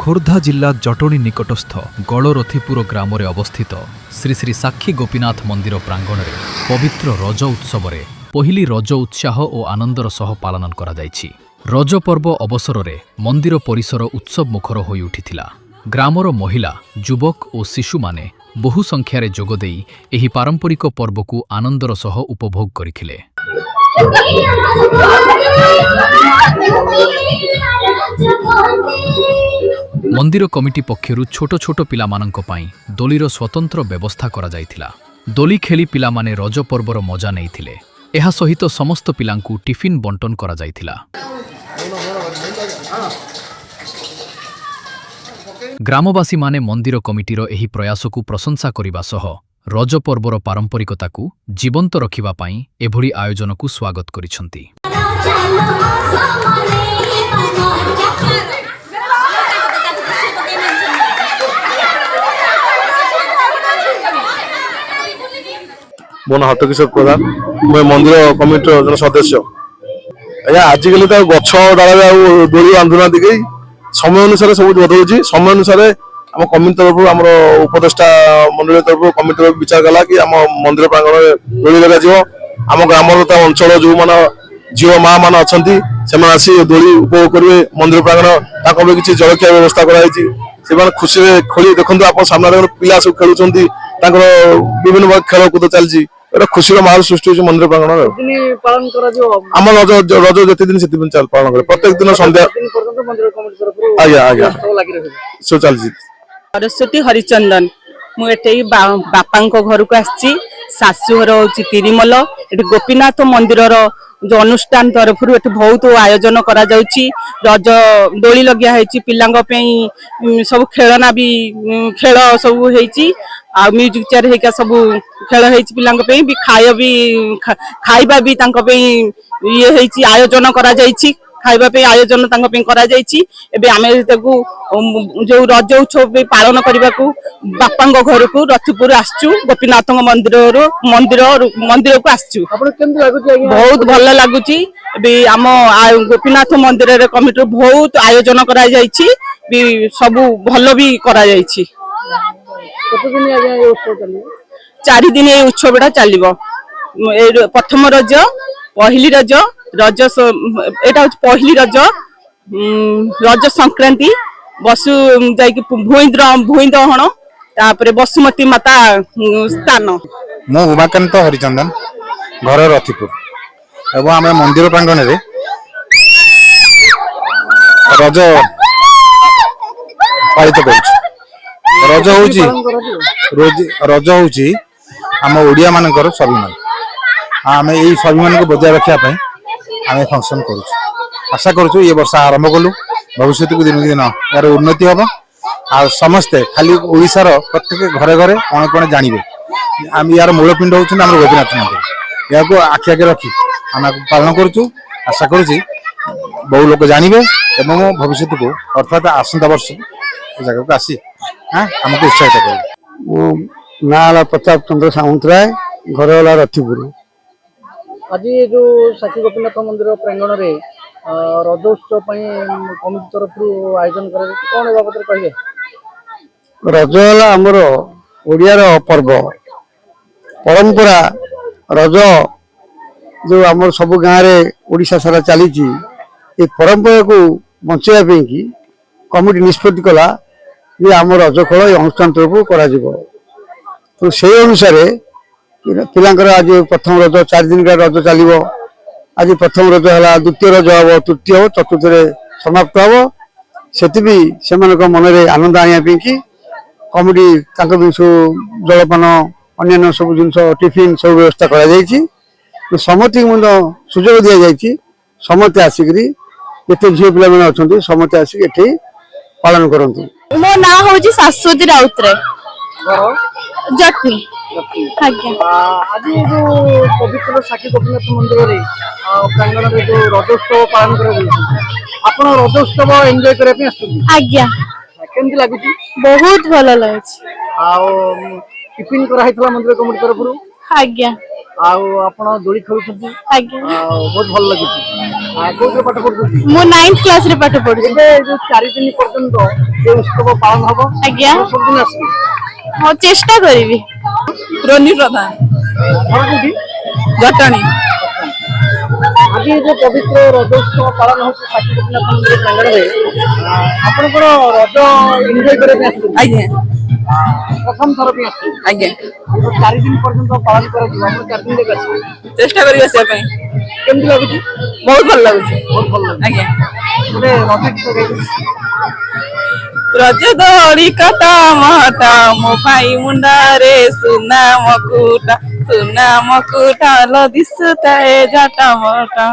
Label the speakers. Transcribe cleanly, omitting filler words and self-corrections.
Speaker 1: खोर्धा जिल्ला जटणी निकटस्थ गलरथीपुर ग्राम अवस्थित श्री श्री साक्षी गोपीनाथ मंदिर प्रांगण में पवित्र रज उत्सव में पहली रज उत्साह और आनंदर सह पालन करा जायछि। रज पर्व अवसर में मंदिर परिसर उत्सव मुखर हो उठिथिला। ग्रामर महिला युवक और शिशु माने बहु संख्यारे जोगदेई एही पारंपरिक पर्व को आनंदर सह उपभोग करिथिले। मंदिर कमिटी पक्षरु छोट छोट पिलामानंक पाई दोलीर स्वतंत्र व्यवस्था करा जायथिला। दोली खेली पिलामाने रज पर्वर मजा नैथिले। एहा सहित समस्त पिलांकु टिफिन बंटन करा जायथिला। ग्रामवासी माने मंदिर कमिटीर एही प्रयास को प्रशंसा करिबा सह रज पर्वर पारंपरिकता को जीवंत रखिबा पाई एभली आयोजन को स्वागत करिसंती।
Speaker 2: मो ना हटकिशोर प्रधान, मैं मंदिर कमिटीर जन सदस्य। आजिकल तो गछ डाला दोली बांधुना दिखे समय अनुसार सब बदलुची। समय अनुसार आम कमिटी तरफ आम उपदेष्टा मंडल तरफ कमिटी तरफ विचार कला कि आम मंदिर प्रांगण में दोली लगे। आम ग्राम अंचल जो मैंने झील माँ मान अच्छा से दोली उपभोग करेंगे। मंदिर प्रांगण किसी जलखिया व्यवस्था कर खुशी खोली देखते आप सामने पिला सब खेलुं विभिन्न खेलकूद चलती खुशी माहौल सृष्टि हो मंदिर प्रांगण आम रज रज जिते दिन से पालन कर प्रत्येक दिन संध्या आज्ञा आज्ञा सब चलती।
Speaker 3: सरस्वती हरिचंदन मुझे बापा घर को आसी शाशुघर हूँ तिरिमल। ये गोपीनाथ मंदिर जो अनुष्ठान तरफ बहुत आयोजन करा जाउची। रज दोली लगिया है पिलांग सब खेलना भी खेल सब होईची आ म्यूजिक चेयर हेका सब खेल होईची पिलांग भी खाइबा भी तांको ये होईची आयोजन करा जाईची। खाइबा पे आयोजन तांको पे करा जाईची। एबे आमे ताकू जो रज उत्सव पालन करने को बापा घर को रथीपुर आसचु गोपीनाथ मंदिर को आसचु। बहुत भल लगुच। आम गोपीनाथ मंदिर कमिटी बहुत आयोजन करा जाईची भी सब भल भी करा जाईची। 4 दिन ये उत्सव चलो। प्रथम रज पहली रज रज एटा पहली रज रज संक्रांति बसु जाइक भूई दहन तापरे बसुमती माता स्थान।
Speaker 4: मो उमाकांत हरिचंदन घर रथीपुर एवं आम मंदिर प्रांगण में रज पालित रज हूँ आम ओडिया मानकर स्वाभिमान। आम यही स्वाभिमान को बजाय रखापी आम फंक्शन करुँ। आशा करुँ ये वर्ष आरंभ कलु भविष्य को दिन दिन यार उन्नति हम आ समस्ते खाली ओडिशार प्रत्येक घरे घरे कौन कौन जानवे आम यार मूलपिंड होम गोपीनाथ मंदिर। या आखि आगे रखी आम पालन करुँ। आशा करुँ बहु लोक जानवे एवं भविष्य को अर्थात आसंता वर्ष जगह को आसी आमको उत्साहित कर।
Speaker 5: ना प्रताप चंद्र सामंतराय घर वाला रथीपुर।
Speaker 6: आज जो साक्षी गोपीनाथ मंदिर प्रांगण में रजोत्सव कमिटी तरफ आयोजन कौन बाबद कहे?
Speaker 5: रज है आमर ओडियार पर्व परंपरा। रज जो आम सब गाँव में ओडिशा सारा चली ये परंपरा को बचाई कि कमिटी निष्पत्ति कला ये आम रज खेल ये अनुष्ठान तरफ करा तो से अनुसार पिलांकर आज प्रथम रज 4 दिन का रज चलो। आज प्रथम रज है द्वितीय रज हम तृतीय हम चतुर्थ समाप्त हम से मन में आनंद आने कि कमिटी सब जलपान अन्य सब जिन टिफिन सब व्यवस्था कर समस्त सुजोग दि जाए। समस्त आसिक ये झील पिला अच्छा समस्त आसिक ये पालन करती।
Speaker 7: मो ना हूँ शाश्वती राउतराय जटनी।
Speaker 6: आज जो पवित्र साक्षी गोपीनाथ मंदिर प्रांगण में जो रजोत्सव पालन कर रजोत्सव एंजॉय करने
Speaker 7: आज्ञा
Speaker 6: केमती लगुच?
Speaker 7: बहुत भल लगे।
Speaker 6: टिफिन कराइला मंदिर कमिटी तरफ
Speaker 7: आज्ञा
Speaker 6: आप दोली खेलुं बहुत भल लगे। କୋଉଥିରେ ପାଠ ପଢୁଛନ୍ତି?
Speaker 7: ମୁଁ 9th କ୍ଲାସ ରେ ପାଠ ପଢୁଛି।
Speaker 6: ଏବେ ଯୋଉ 4 ଦିନ ପର୍ଯ୍ୟନ୍ତ ଏ ଉତ୍ସବ ପାଳନ ହବ,
Speaker 7: ଆଜ୍ଞା।
Speaker 6: ଆପଣ ସବୁଦିନ ଆସିବେ?
Speaker 7: ହଁ ଚେଷ୍ଟା କରିବି।
Speaker 8: ରୋନି ପ୍ରଧାନ,
Speaker 6: ଘର କୋଉଠି?
Speaker 8: ଜଟଣୀ।
Speaker 6: ଆଜି ଏ ଯୋଉ ପବିତ୍ର ରଜ ଉତ୍ସବ ପାଳନ ହଉଛି ସାକ୍ଷୀ ଗୋପୀନାଥ ମନ୍ଦିର ପ୍ରାଙ୍ଗଣରେ, ଆପଣଙ୍କର ରଜ ଏନ୍ଜୟ କରିବା ପାଇଁ ଆସିଛନ୍ତି?
Speaker 8: ଆଜ୍ଞା
Speaker 6: ପ୍ରଥମ ଥର ପାଇଁ ଆସିଛନ୍ତି?
Speaker 8: ଆଜ୍ଞା,
Speaker 6: 4 ଦିନ ପର୍ଯ୍ୟନ୍ତ ପାଳନ କରାଯିବ, ଆପଣ 4 ଦିନ ଦେଖ ଆସିବେ,
Speaker 8: ଚେଷ୍ଟା କରି ଆସିବା ପାଇଁ।
Speaker 6: କେମିତି ଲାଗୁଛି?
Speaker 8: ବହୁତ ଭଲ ଲାଗୁଛି।
Speaker 6: ବହୁତ ଭଲ ଲାଗୁଛି।
Speaker 8: ଆଜ୍ଞା।
Speaker 6: ଗୋଟେ ରଜ ଗୀତ ଗାଇବେ?
Speaker 8: ରଜ ଦୋଳି କଟା ମହଟା ମୋ ଭାଇ ମୁଣ୍ଡାରେ ସୁନା ମକୁଟା, ସୁନା ମକୁଟା ଲ ଦିଶୁଥାଏ ଝାଟା ମଟା।